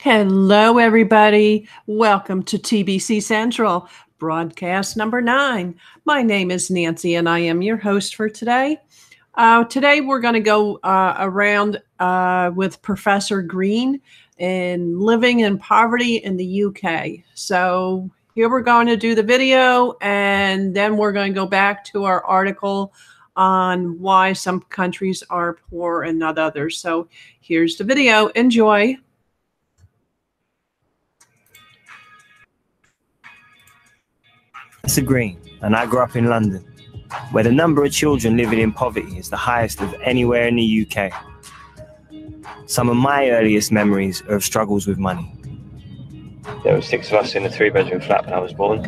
Hello, everybody. Welcome to TBC Central Broadcast number 9. My name is Nancy, and I am your host for today. Today, we're going to go around with Professor Green in living in poverty in the UK. So here we're going to do the video, and then we're going to go back to our article on why some countries are poor and not others. So here's the video. Enjoy. Professor Green, and I grew up in London, where the number of children living in poverty is the highest of anywhere in the UK. Some of my earliest memories are of struggles with money. There were 6 of us in a 3-bedroom flat when I was born.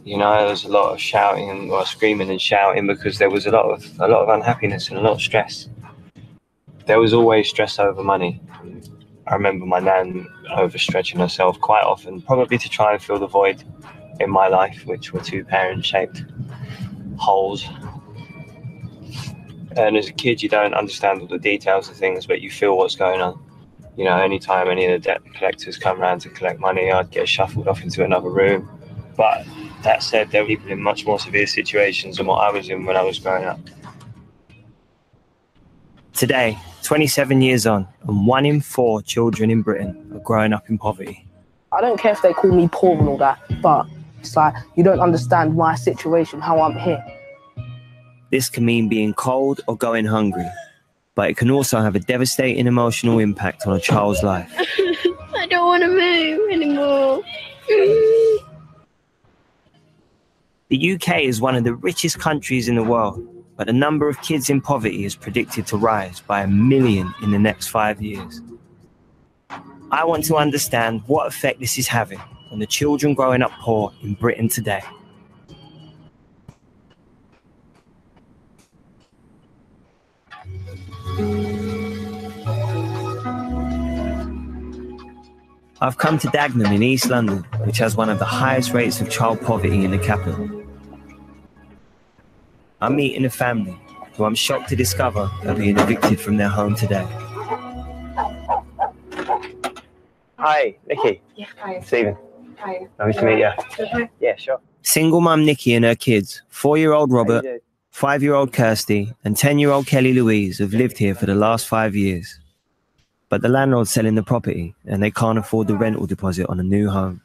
You know, there was a lot of shouting, or screaming and shouting, because there was a lot of unhappiness and a lot of stress. There was always stress over money. I remember my nan overstretching herself quite often, probably to try and fill the void in my life, which were 2 parent-shaped holes. And as a kid, you don't understand all the details of things, but you feel what's going on. You know, anytime any of the debt collectors come around to collect money, I'd get shuffled off into another room. But that said, there were people in much more severe situations than what I was in when I was growing up. Today, 27 years on, and 1 in 4 children in Britain are growing up in poverty. I don't care if they call me poor and all that, but it's like, you don't understand my situation, how I'm here. This can mean being cold or going hungry, but it can also have a devastating emotional impact on a child's life. I don't want to move anymore. The UK is one of the richest countries in the world, but the number of kids in poverty is predicted to rise by 1 million in the next 5 years. I want to understand what effect this is having on the children growing up poor in Britain today. I've come to Dagenham in East London, which has one of the highest rates of child poverty in the capital. I'm meeting a family who I'm shocked to discover are being evicted from their home today. Hi, Nikki. Yeah, hi. Stephen. Hi. Nice to meet you. Okay. Yeah, sure. Single mum Nikki and her kids, 4-year-old Robert, 5-year-old Kirsty, and 10-year-old Kelly Louise have lived here for the last 5 years. But the landlord's selling the property and they can't afford the rental deposit on a new home.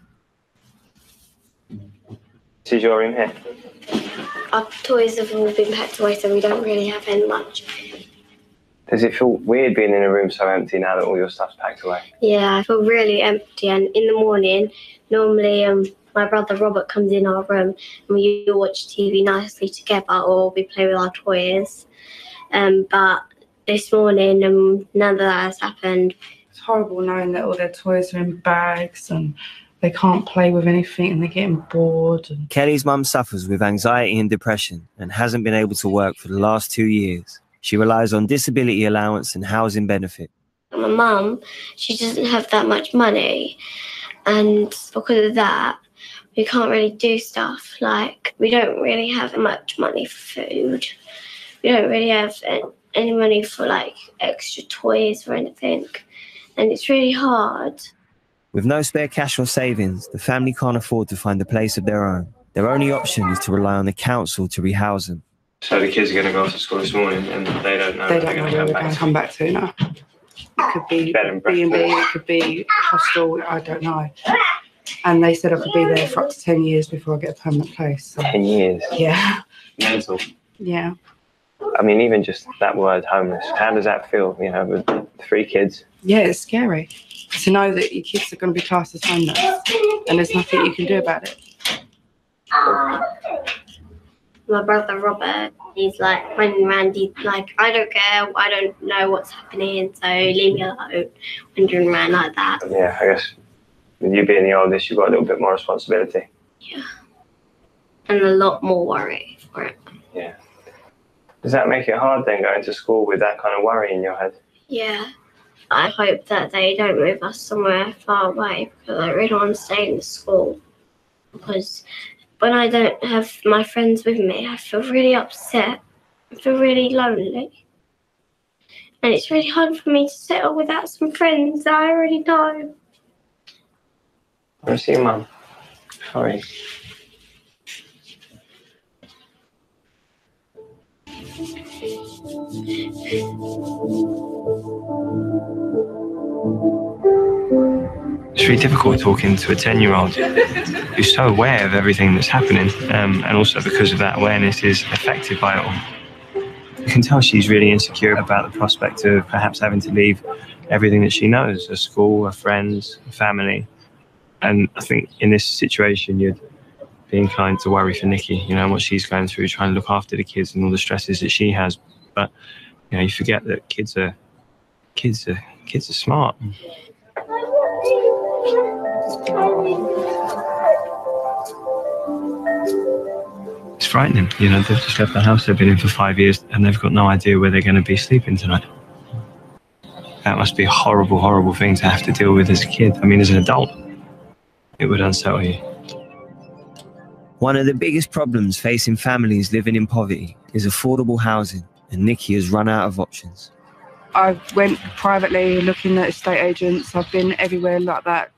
This is your room here? Our toys have all been packed away, so we don't really have any much. Does it feel weird being in a room so empty now that all your stuff's packed away? Yeah, I feel really empty, and in the morning, normally my brother Robert comes in our room and we all watch TV nicely together, or we play with our toys. But this morning, none of that has happened. It's horrible knowing that all their toys are in bags and they can't play with anything and they're getting bored. Kelly's mum suffers with anxiety and depression and hasn't been able to work for the last 2 years. She relies on disability allowance and housing benefit. My mum, she doesn't have that much money, and because of that, we can't really do stuff. Like, we don't really have much money for food. We don't really have any money for, like, extra toys or anything, and it's really hard. With no spare cash or savings, the family can't afford to find a place of their own. Their only option is to rely on the council to rehouse them. So the kids are going to go off to school this morning and they don't know They don't know where they're going to come back to now. It could be B&B, it could be hostel, I don't know. And they said I could be there for up to 10 years before I get a permanent place. So. 10 years? Yeah. Mental. Yeah. I mean, even just that word, homeless, how does that feel, you know, with 3 kids? Yeah, it's scary to know that your kids are going to be classed as homeless and there's nothing you can do about it. My brother Robert, he's like running around, he's like, I don't care, I don't know what's happening, so leave me alone, wandering around like that. Yeah, I guess with you being the oldest, you've got a little bit more responsibility. Yeah. And a lot more worry for it. Yeah. Does that make it hard then, going to school with that kind of worry in your head? Yeah. I hope that they don't move us somewhere far away, because I really want to stay in the school. Because when I don't have my friends with me, I feel really upset. I feel really lonely. And it's really hard for me to settle without some friends that I already know. I want to see your mum. Sorry. It's really difficult talking to a 10-year-old who's so aware of everything that's happening, and also because of that awareness is affected by it all. You can tell she's really insecure about the prospect of perhaps having to leave everything that she knows, her school, her friends, her family. And I think in this situation, you'd be inclined to worry for Nikki, you know, what she's going through, trying to look after the kids and all the stresses that she has. But, you know, you forget that kids are smart. It's frightening, you know, they've just left the house they've been in for 5 years and they've got no idea where they're going to be sleeping tonight. That must be a horrible, horrible thing to have to deal with as a kid. I mean, as an adult, it would unsettle you. One of the biggest problems facing families living in poverty is affordable housing, and Nikki has run out of options. I went privately looking at estate agents. I've been everywhere like that,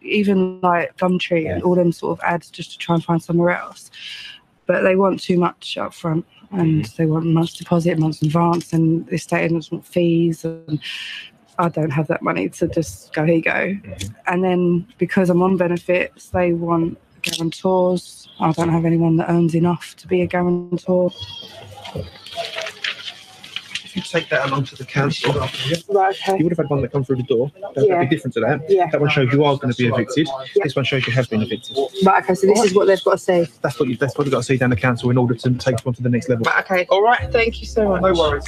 even like Gumtree and all them sort of ads just to try and find somewhere else. But they want too much up front, and they want month's deposit, month's advance, and the estate agents want fees. And I don't have that money to just go, here you go. And then because I'm on benefits, they want guarantors. I don't have anyone that earns enough to be a guarantor. If you take that along to the council, Right, okay. you would have had one that come through the door. That'd be different to that. Yeah. That one shows you are going to be evicted. Yeah. This one shows you have been evicted. Right, okay, so this is what they've got to say. That's what you've got to see down the council in order to take you on to the next level. Right, okay, all right, thank you so much. No worries.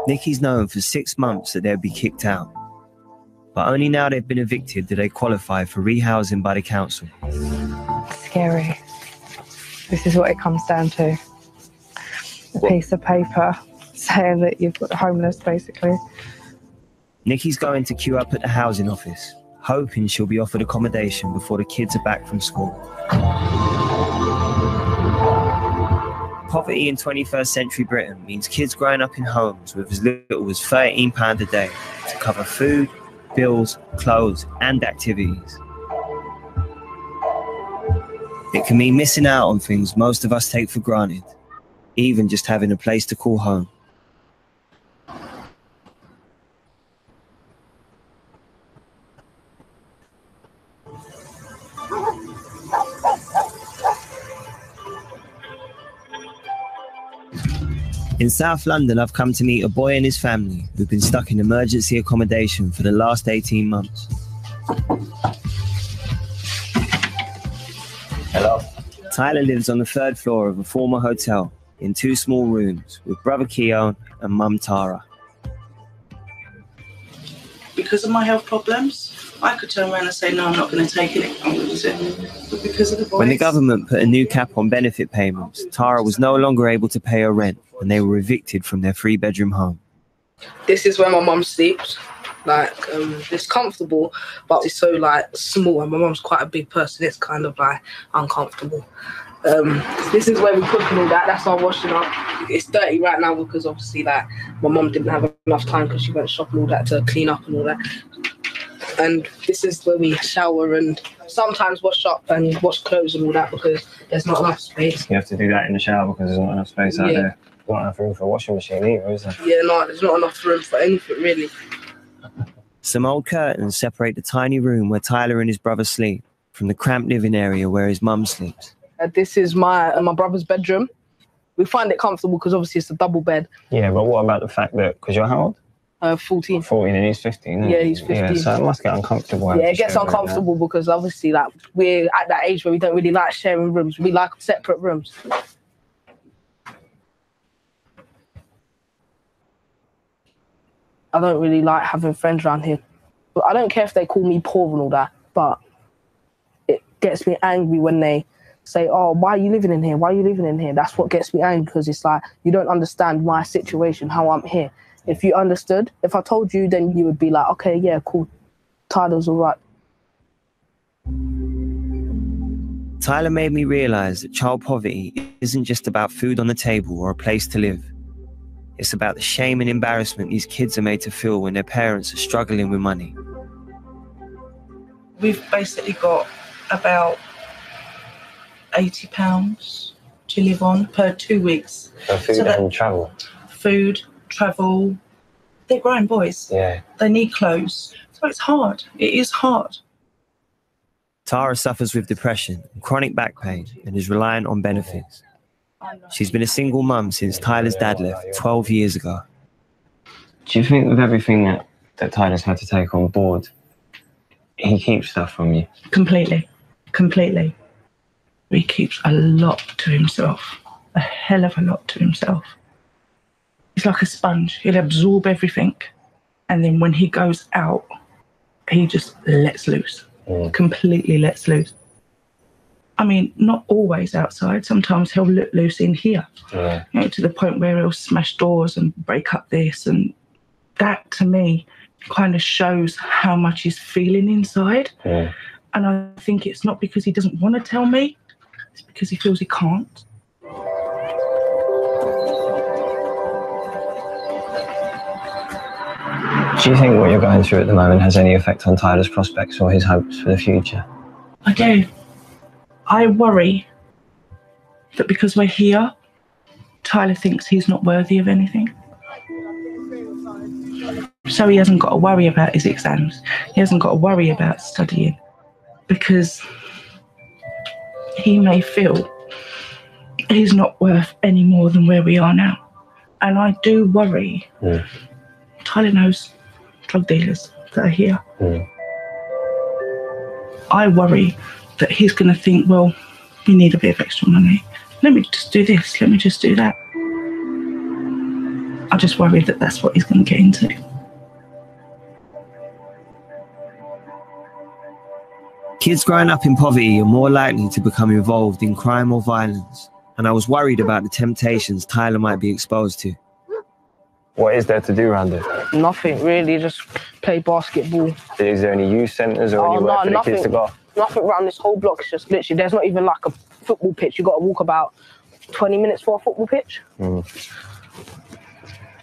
Nikki's known for 6 months that they'll be kicked out. But only now they've been evicted do they qualify for rehousing by the council. Scary. This is what it comes down to. A piece of paper saying that you've got homeless, basically. Nikki's going to queue up at the housing office, hoping she'll be offered accommodation before the kids are back from school. Poverty in 21st century Britain means kids growing up in homes with as little as £13 a day to cover food, bills, clothes, and activities. It can mean missing out on things most of us take for granted, even just having a place to call home. In South London, I've come to meet a boy and his family who've been stuck in emergency accommodation for the last 18 months. Hello. Tyler lives on the 3rd floor of a former hotel in 2 small rooms with brother Keon and mum Tara. Because of my health problems, I could turn around and say, no, I'm not going to take it. I'm going to lose it. But because of the boys... When the government put a new cap on benefit payments, Tara was no longer able to pay her rent and they were evicted from their 3-bedroom home. This is where my mum sleeps. Like, it's comfortable, but it's so, like, small. And my mum's quite a big person. It's kind of, like, uncomfortable. This is where we cook and all that. That's our washing up. It's dirty right now because, obviously, like, my mum didn't have enough time because she went shopping and all that to clean up and all that. And this is where we shower and sometimes wash up and wash clothes and all that because there's not enough space. You have to do that in the shower because there's not enough space out there. There's not enough room for a washing machine either, is there? Yeah, no, there's not enough room for anything, really. Some old curtains separate the tiny room where Tyler and his brother sleep from the cramped living area where his mum sleeps. This is my brother's bedroom. We find it comfortable because obviously it's a double bed. Yeah, but what about the fact that, because you're how old? 14. 14 and he's 15. Yeah, he's 15. Yeah, so it must get uncomfortable. Yeah, it gets uncomfortable because obviously, like, we're at that age where we don't really like sharing rooms. We like separate rooms. I don't really like having friends around here. But I don't care if they call me poor and all that, but it gets me angry when they say, oh, why are you living in here? Why are you living in here? That's what gets me angry because it's like, you don't understand my situation, how I'm here. If you understood, if I told you, then you would be like, okay, yeah, cool. Tyler's all right. Tyler made me realise that child poverty isn't just about food on the table or a place to live. It's about the shame and embarrassment these kids are made to feel when their parents are struggling with money. We've basically got about £80 to live on per 2 weeks. For food and travel. Food, travel. They're grown boys. Yeah. They need clothes. So it's hard. It is hard. Tara suffers with depression and chronic back pain and is reliant on benefits. She's been a single mum since Tyler's dad left 12 years ago. Do you think with everything that Tyler's had to take on board, he keeps stuff from you? Completely. He keeps a lot to himself. A hell of a lot to himself. He's like a sponge. He'll absorb everything. And then when he goes out, he just lets loose. Completely lets loose. I mean, not always outside. Sometimes he'll let loose in here. Yeah. You know, to the point where he'll smash doors and break up this. And that, to me, kind of shows how much he's feeling inside. Yeah. And I think it's not because he doesn't want to tell me. It's because he feels he can't. Do you think what you're going through at the moment has any effect on Tyler's prospects or his hopes for the future? I do. I worry that because we're here, Tyler thinks he's not worthy of anything. So he hasn't got to worry about his exams. He hasn't got to worry about studying because he may feel he's not worth any more than where we are now. And I do worry. Tyler knows drug dealers that are here. I worry that he's going to think, well, we need a bit of extra money. Let me just do this. Let me just do that. I just worry that that's what he's going to get into. Kids growing up in poverty are more likely to become involved in crime or violence, and I was worried about the temptations Tyler might be exposed to. What is there to do around it? Nothing really, just play basketball. Is there any youth centres or anywhere for the kids to go? Nothing around this whole block. It's just literally, there's not even like a football pitch. You've got to walk about 20 minutes for a football pitch.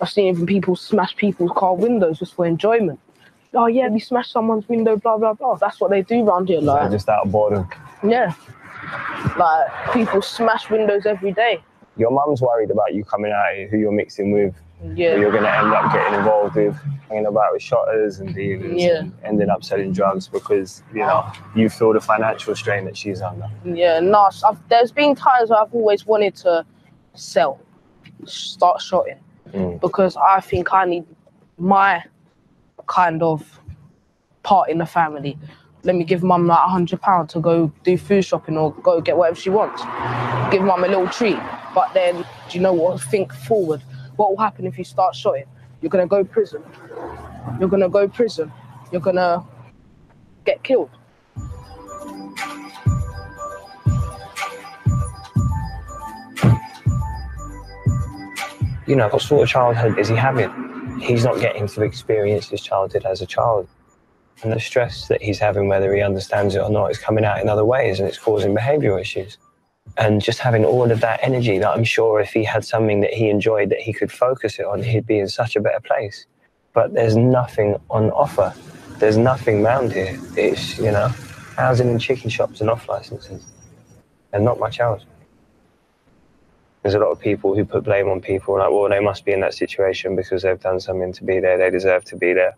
I've seen even people smash people's car windows just for enjoyment. Oh yeah, we smashed someone's window, blah, blah, blah. That's what they do around here. Like, Just out of boredom. Yeah. Like, people smash windows every day. Your mum's worried about you coming out here, who you're mixing with, Yeah. who you're going to end up getting involved with, hanging about with shotters and dealers, and ending up selling drugs because, you know, you feel the financial strain that she's under. Yeah, no, there's been times where I've always wanted to start shotting, because I think I need my kind of part in the family. Let me give mum like £100 to go do food shopping or go get whatever she wants. Give mum a little treat. But then, do you know what? Think forward. What will happen if you start shotting? You're going to go prison. You're going to go prison. You're going to get killed. You know, what sort of childhood is he having? He's not getting to experience his childhood as a child. And the stress that he's having, whether he understands it or not, is coming out in other ways and it's causing behavioural issues. And just having all of that energy that I'm sure if he had something that he enjoyed that he could focus it on, he'd be in such a better place. But there's nothing on offer. There's nothing round here. It's, you know, housing in chicken shops and off licenses. And not much else. There's a lot of people who put blame on people, like, well, they must be in that situation because they've done something to be there, they deserve to be there.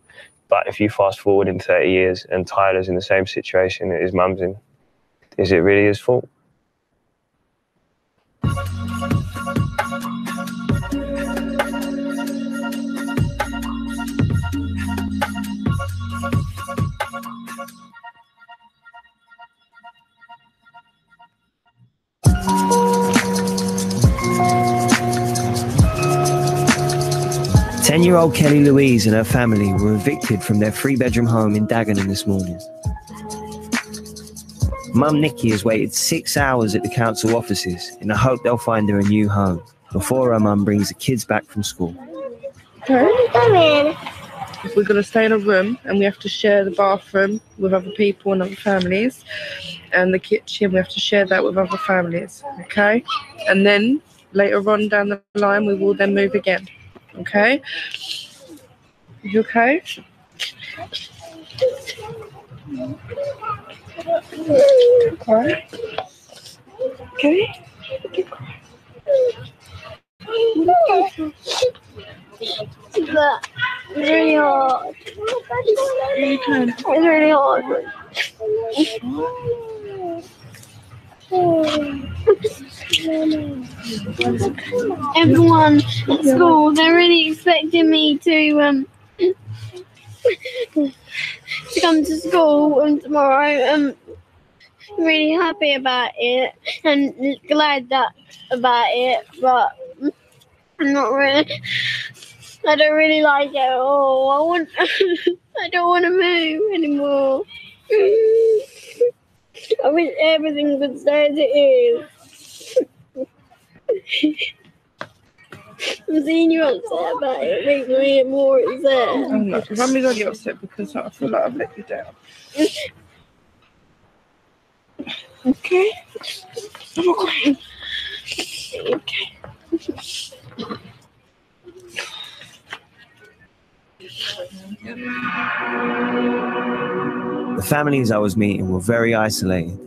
But if you fast forward in 30 years and Tyler's in the same situation that his mum's in, is it really his fault? Ten-year-old Kelly Louise and her family were evicted from their 3-bedroom home in Dagenham this morning. Mum Nikki has waited 6 hours at the council offices in the hope they'll find her a new home before her mum brings the kids back from school. Come in. If we're going to stay in a room and we have to share the bathroom with other people and other families, and the kitchen, we have to share that with other families, okay? And then later on down the line, we will then move again. Okay. You okay? Okay. Okay. But it's really hard. It's really hard. Everyone at school, they're really expecting me to come to school tomorrow. I'm really happy about it and glad about it, but I'm not really. I don't really like it at all. I don't want to move anymore. I wish everything would stay as it is. I'm seeing you upset about it. It makes me more upset. I'm not. I'm really upset because I feel like I've let you down. Okay. I'm okay. Okay. The families I was meeting were very isolated.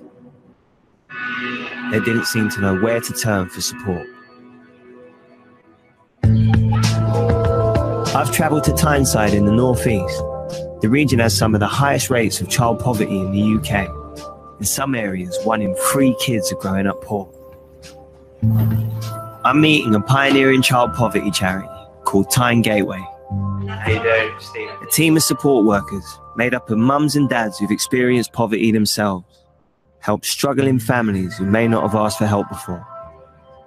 They didn't seem to know where to turn for support. I've travelled to Tyneside in the northeast. The region has some of the highest rates of child poverty in the UK. In some areas, 1 in 3 kids are growing up poor. I'm meeting a pioneering child poverty charity called Tyne Gateway. How you doing, Steve? A team of support workers made up of mums and dads who've experienced poverty themselves, help struggling families who may not have asked for help before.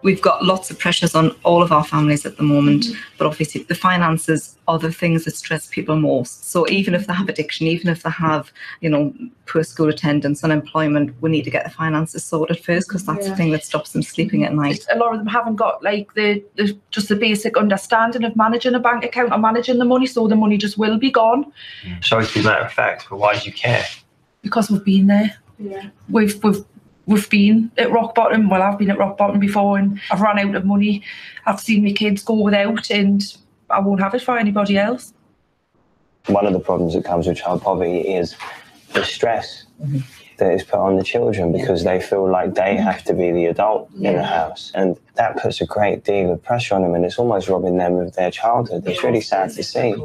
We've got lots of pressures on all of our families at the moment, but obviously the finances are the things that stress people most. So even if they have addiction, even if they have, poor school attendance, unemployment, we need to get the finances sorted first, because that's the thing that stops them sleeping at night. A lot of them haven't got like the basic understanding of managing a bank account or managing the money, so the money just will be gone. Sorry to be matter of fact, but why do you care? Because we've been there. Yeah. We've been at rock bottom. Well, I've been at rock bottom before, and I've run out of money. I've seen my kids go without, and I won't have it for anybody else. One of the problems that comes with child poverty is the stress that is put on the children, because they feel like they have to be the adult in the house, and that puts a great deal of pressure on them, and it's almost robbing them of their childhood. It's really sad to see.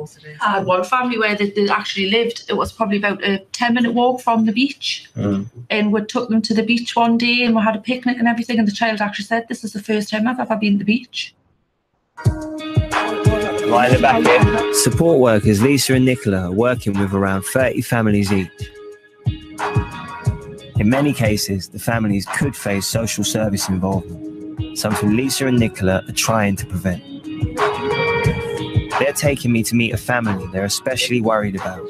I had one family where they actually lived. It was probably about a 10-minute walk from the beach, and we took them to the beach one day, and we had a picnic and everything, and the child actually said, "This is the first time I've ever been to the beach." Right at the back here. Support workers Lisa and Nicola are working with around 30 families each. In many cases, the families could face social service involvement, something Lisa and Nicola are trying to prevent. They're taking me to meet a family they're especially worried about.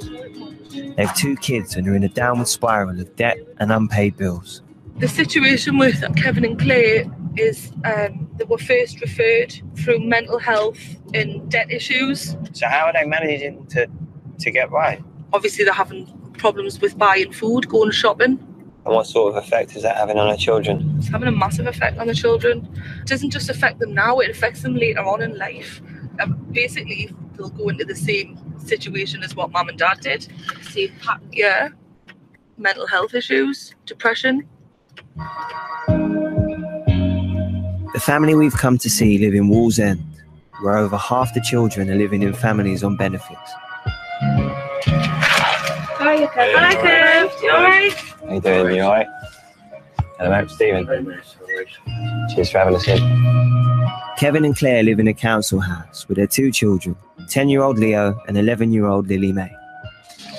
They have 2 kids and are in a downward spiral of debt and unpaid bills. The situation with Kevin and Claire is they were first referred through mental health and debt issues. So how are they managing to get right? Obviously, they're having problems with buying food, going shopping. And what sort of effect is that having on our children? It's having a massive effect on the children. It doesn't just affect them now, it affects them later on in life. Basically, they'll go into the same situation as what mum and dad did. Same pattern. Yeah. Mental health issues, depression. The family we've come to see live in Wallsend, where over half the children are living in families on benefits. Hi, Kev. You alright? How you doing? You alright? Hello, mate. Stephen. Cheers for having us in. Kevin and Claire live in a council house with their 2 children, 10-year-old Leo and 11-year-old Lily May.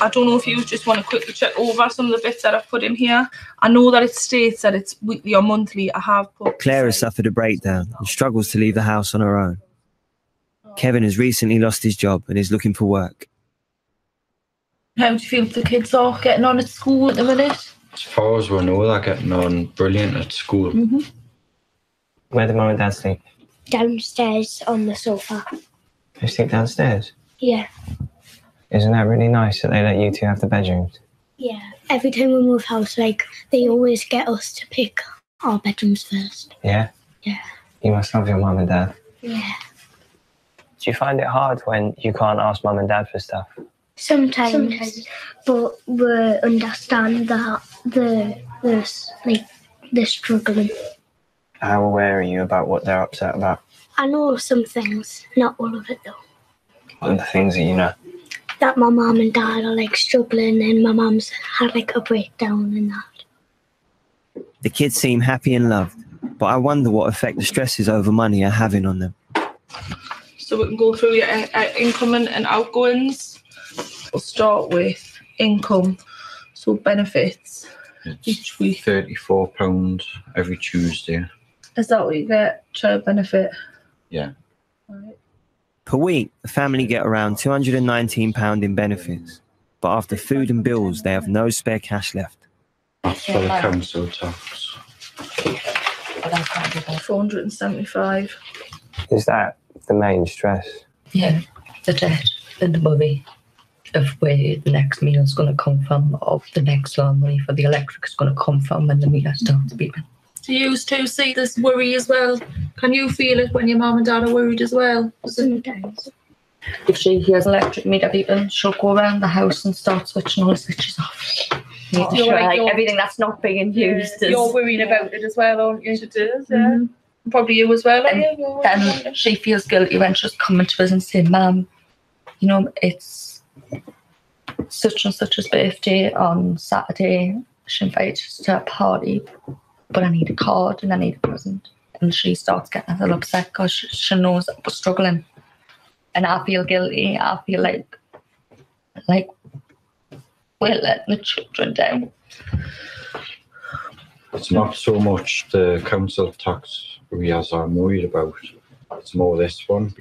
I don't know if you just want to quickly check over some of the bits that I've put in here. I know that it states that it's weekly or monthly. I have put... Claire has suffered a breakdown and struggles to leave the house on her own. Kevin has recently lost his job and is looking for work. How do you feel the kids are getting on at school at the minute? As far as we know, they're getting on brilliant at school. Where do mum and dad sleep? Downstairs on the sofa. They sleep downstairs? Yeah. Isn't that really nice that they let you 2 have the bedrooms? Yeah. Every time we move house, they always get us to pick our bedrooms first. Yeah? Yeah. You must love your mum and dad. Yeah. Do you find it hard when you can't ask mum and dad for stuff? Sometimes, but we understand that they're struggling. How aware are you about what they're upset about? I know some things, not all of it though. What are the things that you know? That my mum and dad are like struggling, and my mum's had like a breakdown and that. The kids seem happy and loved, but I wonder what effect the stresses over money are having on them. So we can go through your incoming and outgoings. We'll start with income, so benefits each week. £34 every Tuesday. Is that what you get? Child benefit? Yeah. Right. Per week, the family get around £219 in benefits, but after food and bills, they have no spare cash left. That's for the council tax. 475. Is that the main stress? Yeah, the debt and the worry of where the next meal's going to come from, or the next money for the electric's going to come from when the meal starts beeping. Do you two see this worry as well? Can you feel it when your mum and dad are worried as well? Sometimes. If she hears electric meter beeping, she'll go around the house and start switching all the switches off. Making sure everything that's not being used is... You're worried about it as well, aren't you? She does, yeah. Mm-hmm. Probably you as well, aren't you? Then she feels guilty when she's coming to us and saying, Mum, you know, it's such and such's birthday on Saturday. She invited us to a party, but I need a card and I need a present. And she starts getting a little upset because she knows that we're struggling. And I feel guilty. I feel like we're letting the children down. It's not so much the council tax we are worried about. It's more this one.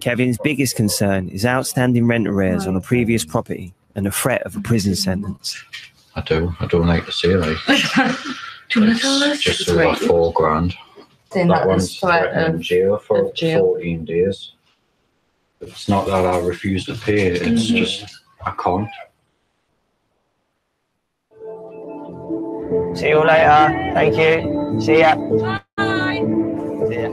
Kevin's biggest concern is outstanding rent arrears on a previous property and the threat of a prison sentence. I don't like to say like. Do you want to tell us? Just over £4,000. That one's threatening jail for 14 days. It's not that I refuse to pay, it's just I can't. See you later. Thank you. See ya. Bye. See ya.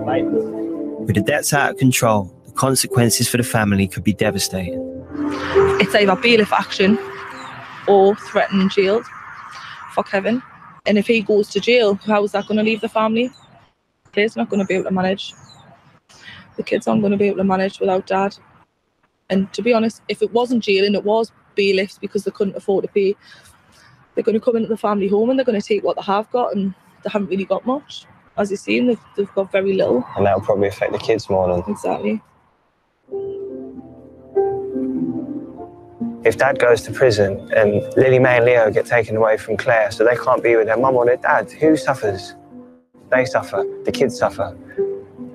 Bye. With the debts out of control, the consequences for the family could be devastating. It's either bailiff action or threatening jail for Kevin. And if he goes to jail, how is that going to leave the family? He's not going to be able to manage. The kids aren't going to be able to manage without dad. And to be honest, if it wasn't jail and it was bailiffs because they couldn't afford to pay, they're going to come into the family home and they're going to take what they have got, and they haven't really got much. As you've seen, they've got very little. And that'll probably affect the kids more than... Exactly. If dad goes to prison and Lily May and Leo get taken away from Claire so they can't be with their mum or their dad, who suffers? They suffer. The kids suffer.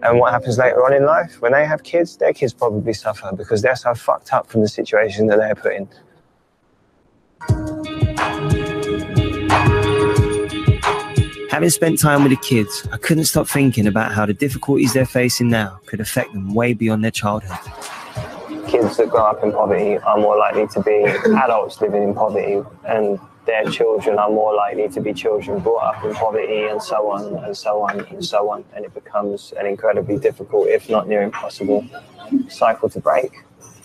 And what happens later on in life? When they have kids, their kids probably suffer because they're so fucked up from the situation that they're put in. Having spent time with the kids, I couldn't stop thinking about how the difficulties they're facing now could affect them way beyond their childhood. Kids that grow up in poverty are more likely to be adults living in poverty, and their children are more likely to be children brought up in poverty, and so on and so on and so on. And it becomes an incredibly difficult, if not near impossible, cycle to break.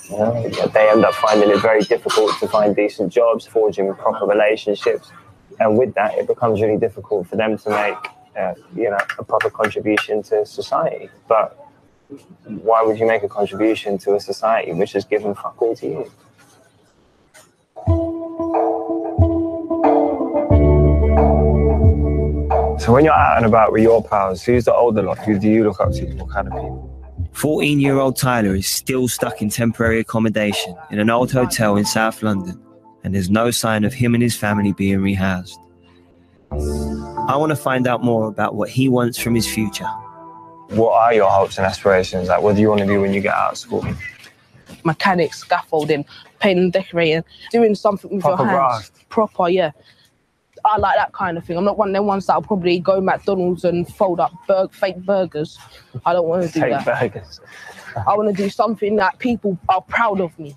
You know, they end up finding it very difficult to find decent jobs, forging proper relationships. And with that, it becomes really difficult for them to make, a proper contribution to society. But why would you make a contribution to a society which has given fuck all to you? So when you're out and about with your pals, who's the older lot? Who do you look up to? What kind of people? 14-year-old Tyler is still stuck in temporary accommodation in an old hotel in South London, and there's no sign of him and his family being rehoused. I want to find out more about what he wants from his future. What are your hopes and aspirations? Like, what do you want to do when you get out of school? Mechanics, scaffolding, painting, decorating, doing something with your hands. Graft. Proper, yeah. I like that kind of thing. I'm not one of them ones that'll probably go McDonald's and fold up fake burgers. I don't want to do that. Fake burgers. I want to do something that people are proud of me.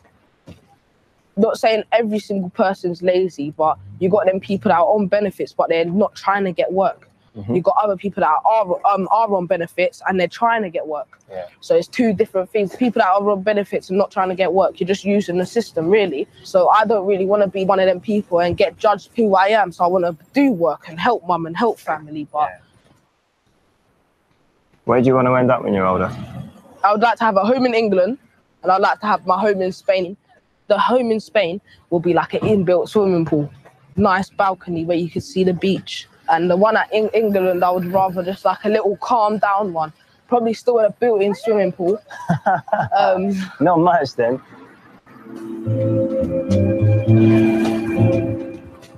Not saying every single person's lazy, but you got them people that are on benefits, but they're not trying to get work. You've got other people that are on benefits and they're trying to get work. Yeah. So it's two different things. People that are on benefits and not trying to get work, you're just using the system, really. So I don't really want to be one of them people and get judged who I am. So I want to do work and help mum and help family. But where do you want to end up when you're older? I would like to have a home in England, and I'd like to have my home in Spain. The home in Spain will be like an inbuilt swimming pool, nice balcony where you can see the beach. And the one at England, I would rather just like a little calm down one. Probably still in a built-in swimming pool. Not much then.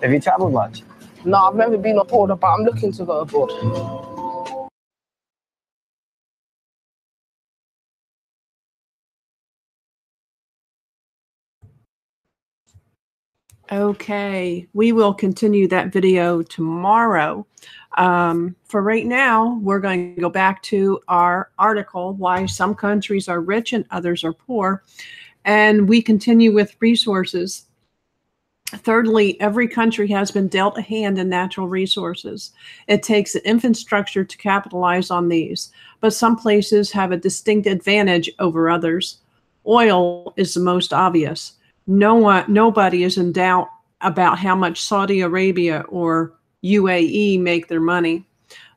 Have you travelled much? No, I've never been abroad, but I'm looking to go abroad. Okay, we will continue that video tomorrow. For right now, we're going to go back to our article, Why Some Countries Are Rich and Others Are Poor. And we continue with resources. Thirdly, every country has been dealt a hand in natural resources. It takes an infrastructure to capitalize on these, but some places have a distinct advantage over others. Oil is the most obvious. Nobody is in doubt about how much Saudi Arabia or UAE make their money.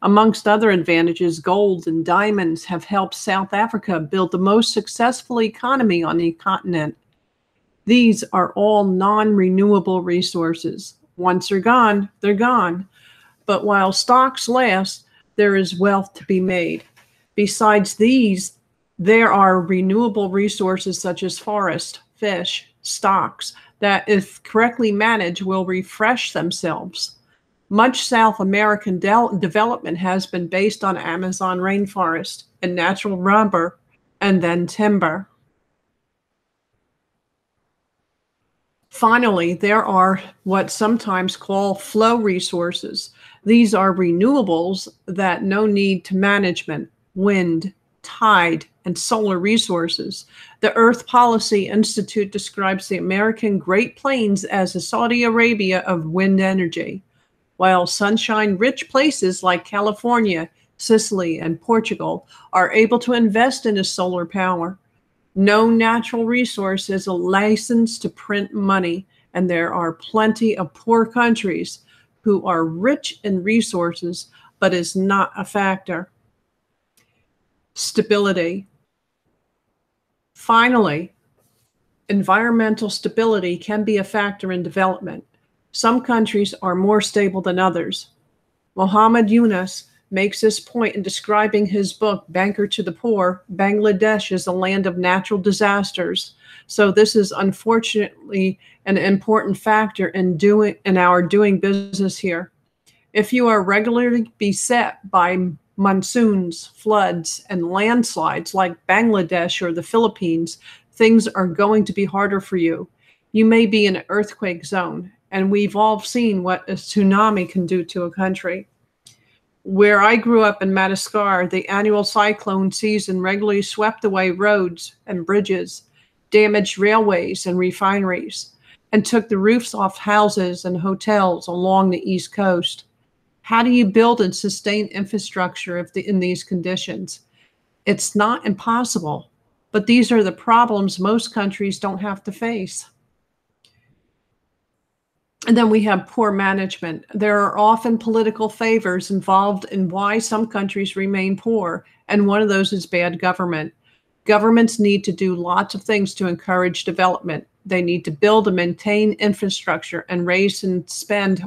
Amongst other advantages, gold and diamonds have helped South Africa build the most successful economy on the continent. These are all non-renewable resources. Once they're gone, they're gone. But while stocks last, there is wealth to be made. Besides these, there are renewable resources such as forest, fish, stocks that, if correctly managed, will refresh themselves. Much South American development has been based on Amazon rainforest and natural rubber and then timber. Finally, there are what sometimes called flow resources. These are renewables that no need to management, wind, tide, and solar resources. The Earth Policy Institute describes the American Great Plains as the Saudi Arabia of wind energy, while sunshine-rich places like California, Sicily, and Portugal are able to invest in solar power. No natural resource is a license to print money, and there are plenty of poor countries who are rich in resources, but is not a factor. Stability. Finally, environmental stability can be a factor in development. Some countries are more stable than others. Muhammad Yunus makes this point in describing his book, Banker to the Poor. Bangladesh is a land of natural disasters. So this is unfortunately an important factor in our doing business here. If you are regularly beset by monsoons, floods, and landslides like Bangladesh or the Philippines, things are going to be harder for you. You may be in an earthquake zone, and we've all seen what a tsunami can do to a country. Where I grew up in Madagascar, the annual cyclone season regularly swept away roads and bridges, damaged railways and refineries, and took the roofs off houses and hotels along the East Coast. How do you build and sustain infrastructure in these conditions? It's not impossible, but these are the problems most countries don't have to face. And then we have poor management. There are often political favors involved in why some countries remain poor, and one of those is bad government. Governments need to do lots of things to encourage development. They need to build and maintain infrastructure and raise and spend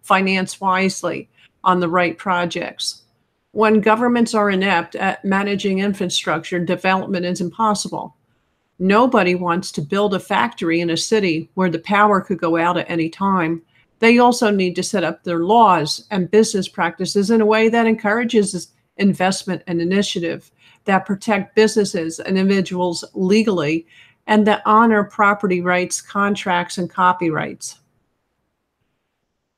finance wisely on the right projects. When governments are inept at managing infrastructure, development is impossible. Nobody wants to build a factory in a city where the power could go out at any time. They also need to set up their laws and business practices in a way that encourages investment and initiative, that protect businesses and individuals legally, and that honor property rights, contracts, and copyrights.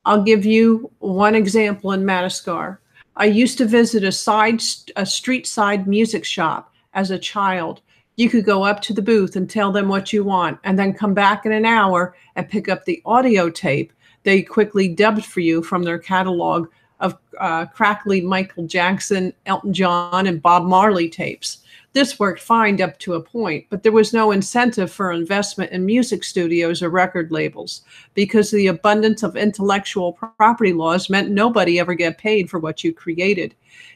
I'll give you one example in Madagascar. I used to visit a street side music shop as a child. You could go up to the booth and tell them what you want, and then come back in an hour and pick up the audio tape they quickly dubbed for you from their catalog of crackly Michael Jackson, Elton John, and Bob Marley tapes. This worked fine up to a point, but there was no incentive for investment in music studios or record labels because the abundance of intellectual property laws meant nobody ever get paid for what you created.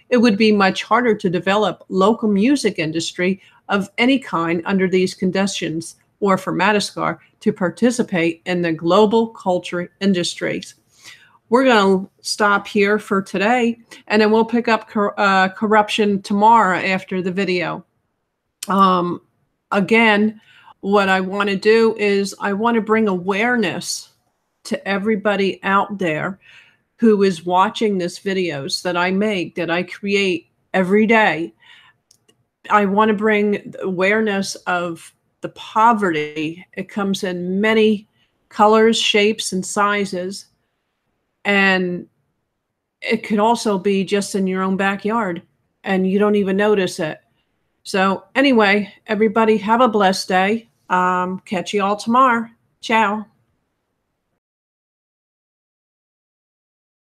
It would be much harder to develop local music industry of any kind under these conditions, or for Madagascar to participate in the global culture industries. We're going to stop here for today, and then we'll pick up corruption tomorrow after the video. Again, what I want to do is I want to bring awareness to everybody out there who is watching this videos that I make, that I create every day. I want to bring awareness of the poverty. It comes in many colors, shapes, and sizes. And it could also be just in your own backyard and you don't even notice it. So anyway, everybody have a blessed day. Catch you all tomorrow. Ciao.